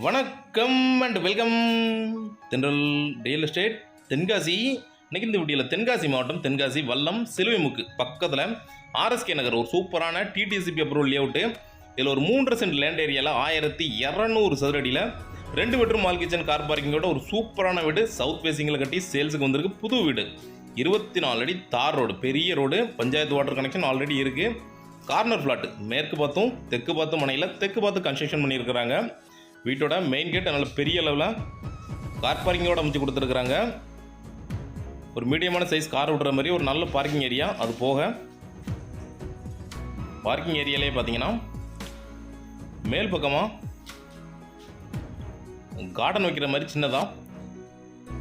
வணக்கம் and welcome தென்றல் real estate Tenkasi. இன்னைக்கு இந்த வீடியோவில் தென்காசி மாவட்டம் தென்காசி வல்லம் சிலுவைமுக்கு பக்கத்தில் ஆர்எஸ்கே நகர் ஒரு சூப்பரான டிடிசிபி அப்ரூவல் லேஅவுட்டு. இதில் ஒரு 3 சென்ட் லேண்ட் ஏரியாவில் 1200 சதுர அடியில் 2 பெட்ரூம் மால் கிச்சன் கார் பார்க்கிங்கோட ஒரு சூப்பரான வீடு சவுத் ஃபேசிங்கில் கட்டி சேல்ஸுக்கு வந்திருக்கு. புது வீடு 24 அடி தார் ரோடு, பெரிய road, panchayat water connection already இருக்குது. கார்னர் ஃப்ளாட்டு மேற்கு பார்த்தும் தெற்கு பார்த்தும் மனையில் தெற்கு பார்த்து கன்ஸ்ட்ரக்ஷன் பண்ணியிருக்கிறாங்க. வீட்டோட மெயின் கேட் நல்ல பெரிய அளவில் கார் பார்க்கிங்கோடு அமைச்சு கொடுத்துருக்குறாங்க. ஒரு மீடியமான சைஸ் கார் விடுற மாதிரி ஒரு நல்ல பார்க்கிங் ஏரியா. அது போக பார்க்கிங் ஏரியாலே பார்த்தீங்கன்னா மேல் பக்கமாக கார்டன் வைக்கிற மாதிரி சின்னதாக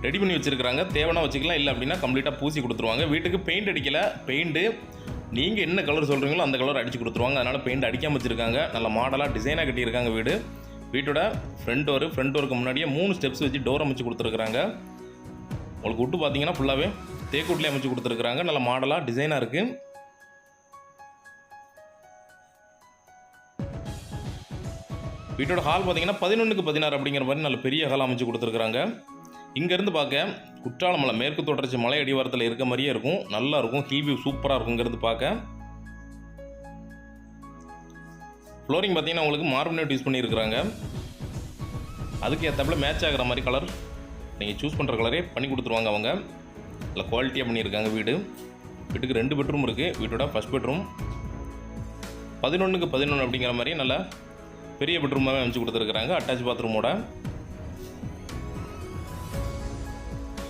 ரெடி பண்ணி வச்சுருக்குறாங்க. தேவைன்னா வச்சுக்கலாம், இல்லை அப்படின்னா கம்ப்ளீட்டாக பூசி கொடுத்துருவாங்க. வீட்டுக்கு பெயிண்ட் அடிக்கலை. பெயிண்ட்டு நீங்கள் என்ன கலர் சொல்கிறீங்களோ அந்த கலர் அடித்து கொடுத்துருவாங்க. அதனால் பெயிண்ட் அடிக்காமல் வச்சுருக்காங்க. நல்ல மாடலாக டிசைனாக கட்டியிருக்காங்க வீடு. வீட்டோட ஃப்ரண்ட் டோருக்கு முன்னாடியே 3 ஸ்டெப்ஸ் வச்சு டோர் அமைச்சு கொடுத்துருக்குறாங்க. உங்களுக்கு விட்டு பார்த்தீங்கன்னா ஃபுல்லாகவே தேக்கூட்டிலே அமைச்சு கொடுத்துருக்குறாங்க. நல்ல மாடலாக டிசைனாக இருக்குது. வீட்டோட ஹால் பார்த்தீங்கன்னா 11க்கு 16 அப்படிங்கிற மாதிரி நல்ல பெரிய ஹால் அமைச்சு கொடுத்துருக்குறாங்க. இங்கேருந்து பார்க்க குற்றாலமலை மேற்கு தொடர்ச்சி மலை அடிவாரத்தில் இருக்க மாதிரியே இருக்கும். நல்லா இருக்கும். ஹில் வியூ சூப்பராக இருக்கும். இங்கேருந்து பார்க்க ஃப்ளோரிங் பார்த்தீங்கன்னா உங்களுக்கு மார்பினேட் யூஸ் பண்ணியிருக்கிறாங்க. அதுக்கு ஏற்றப்பல மேட்ச் ஆகிற மாதிரி கலர் நீங்கள் சூஸ் பண்ணுற கலரே பண்ணி கொடுத்துருவாங்க அவங்க. நல்லா குவாலிட்டியாக பண்ணியிருக்காங்க வீடு. வீட்டுக்கு 2 பெட்ரூம் இருக்குது. வீட்டோட ஃபஸ்ட் பெட்ரூம் 11க்கு 11 அப்படிங்கிற மாதிரி நல்லா பெரிய பெட்ரூமாகவே அமைச்சு கொடுத்துருக்குறாங்க. அட்டாச் பாத்ரூமோட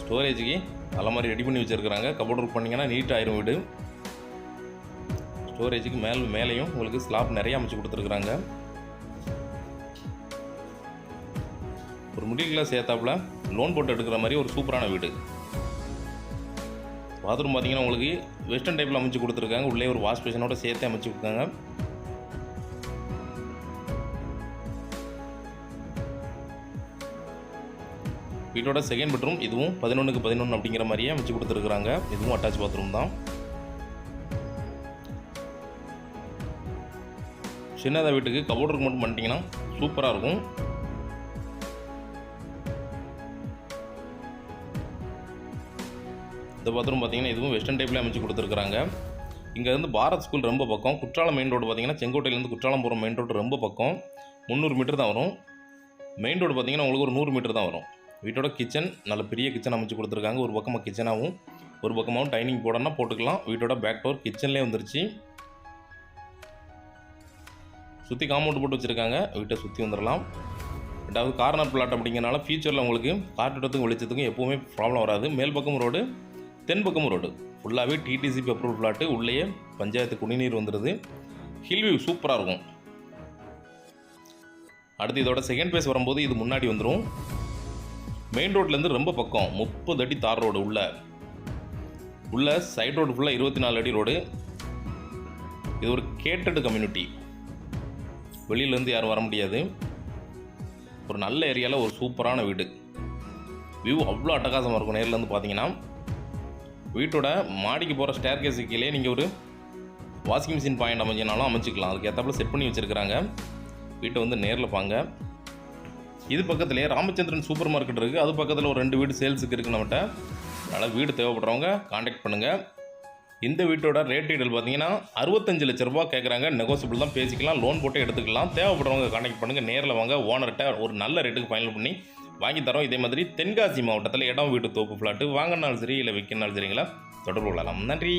ஸ்டோரேஜுக்கு நல்ல மாதிரி ரெடி பண்ணி வச்சுருக்குறாங்க. கபோர்ட் ஒர்க் பண்ணிங்கன்னா நீட் ஆயிரும் வீடு. ஸ்டோரேஜுக்கு மேலேயும் உங்களுக்கு ஸ்லாப் நிறைய அமைச்சு கொடுத்துருக்குறாங்க. ஒரு மிடில் கிளாஸ் ஏத்தாப்புல லோன் போட்டு எடுக்கிற மாதிரி ஒரு சூப்பரான வீடு. பாத்ரூம் பார்த்தீங்கன்னா உங்களுக்கு வெஸ்டர்ன் டைப்பில் அமைச்சு கொடுத்துருக்காங்க. உள்ளே ஒரு வாஷ் பேஷனோட சேர்த்து அமைச்சு கொடுத்தாங்க. வீட்டோட செகண்ட் பெட்ரூம் இதுவும் 11க்கு 11 அப்படிங்கிற மாதிரியே அமைச்சு கொடுத்துருக்குறாங்க. இதுவும் அட்டாச் பாத்ரூம் தான். சின்னதாக வீட்டுக்கு கபோர்டுக்கு மட்டும் பண்ணிட்டீங்கன்னா சூப்பராக இருக்கும். இந்த பாத்ரூம் பார்த்தீங்கன்னா இதுவும் வெஸ்டர்ன் டைப்பில் அமைச்சு கொடுத்துருக்குறாங்க. இங்கேருந்து பாரத் ஸ்கூல் ரொம்ப பக்கம். குற்றாலம் மெயின் ரோடு பார்த்தீங்கன்னா செங்கோட்டையிலேருந்து குற்றாலம் போகிற மெயின் ரோடு ரொம்ப பக்கம். 300 மீட்டர் தான் வரும். மெயின் ரோடு பார்த்தீங்கன்னா உங்களுக்கு ஒரு 100 மீட்டர் தான் வரும். வீட்டோட கிச்சன் நல்ல பெரிய கிச்சன் அமைச்சு கொடுத்துருக்காங்க. ஒரு பக்கமாக கிச்சனாகவும் ஒரு பக்கமாகவும் டைனிங் போடணும்னா போட்டுக்கலாம். வீட்டோட பேக் டோர் கிச்சன்லேயே வந்துருச்சு. சுற்றி காம்பவுண்ட் போட்டு வச்சுருக்காங்க. வீட்டை சுற்றி வந்துடலாம். ரெண்டாவது கார்னர் பிளாட் அப்படிங்கிறனால ஃபியூச்சரில் உங்களுக்கு காற்றோட்டத்துக்கும் வெளிச்சத்துக்கும் எப்போவுமே ப்ராப்ளம் வராது. மேல் பக்கம் ரோடு, தென் பக்கம் ரோடு ஃபுல்லாகவே டிடிசிபி அப்ரூவல் பிளாட்டு. உள்ளேயே பஞ்சாயத்து குடிநீர் வந்துடுது. ஹில் வியூ சூப்பராக இருக்கும். அடுத்து இதோட செகண்ட் பேஸ் வரும்போது இது முன்னாடி வந்துடும். மெயின் ரோட்லேருந்து ரொம்ப பக்கம் 30 அடி தார் ரோடு. உள்ள சைட் ரோடு ஃபுல்லாக 24 அடி ரோடு. இது ஒரு கேட்டட் கம்யூனிட்டி. வெளியிலேருந்து யாரும் வர முடியாது. ஒரு நல்ல ஏரியாவில் ஒரு சூப்பரான வீடு. வியூ அவ்வளோ அட்டகாசமாக இருக்கும். நேரில் பார்த்தீங்கன்னா வீட்டோட மாடிக்கு போகிற ஸ்டேர் கேஸுக்கு கீழே நீங்கள் ஒரு வாஷிங் மிஷின் பாயிண்ட் அமைஞ்சினாலும் அமைச்சிக்கலாம். அதுக்கு ஏற்றாப்புல செட் பண்ணி வச்சுருக்கிறாங்க. வீட்டை நேரில் பாங்க. இது பக்கத்துலேயே ராமச்சந்திரன் சூப்பர் மார்க்கெட் இருக்குது. அது பக்கத்தில் ஒரு 2 வீடு சேல்ஸுக்கு இருக்குது நம்மகிட்ட. அதனால் வீடு தேவைப்படுறவங்க காண்டாக்ட் பண்ணுங்கள். இந்த வீட்டோட ரேட் டீட்டெயில் பார்த்தீங்கன்னா 65 லட்ச ரூபா கேட்குறாங்க. நெகோசியபிள் தான், பேசிக்கலாம். லோன் போட்டு எடுத்துக்கலாம். தேவைப்படுறவங்க காண்டாக்ட் பண்ணுங்கள். நேரில் வாங்க. ஓனர்கிட்ட ஒரு நல்ல ரேட்டுக்கு ஃபைனல் பண்ணி வாங்கி தரோம். இதே மாதிரி தென்காசி மாவட்டத்தில் இடம் வீட்டு தோப்பு ஃப்ளாட்டு வாங்கினாலும் சரி இல்லை விற்கினாலும் சரிங்களா தொடர்பு கொள்ளலாம். நன்றி.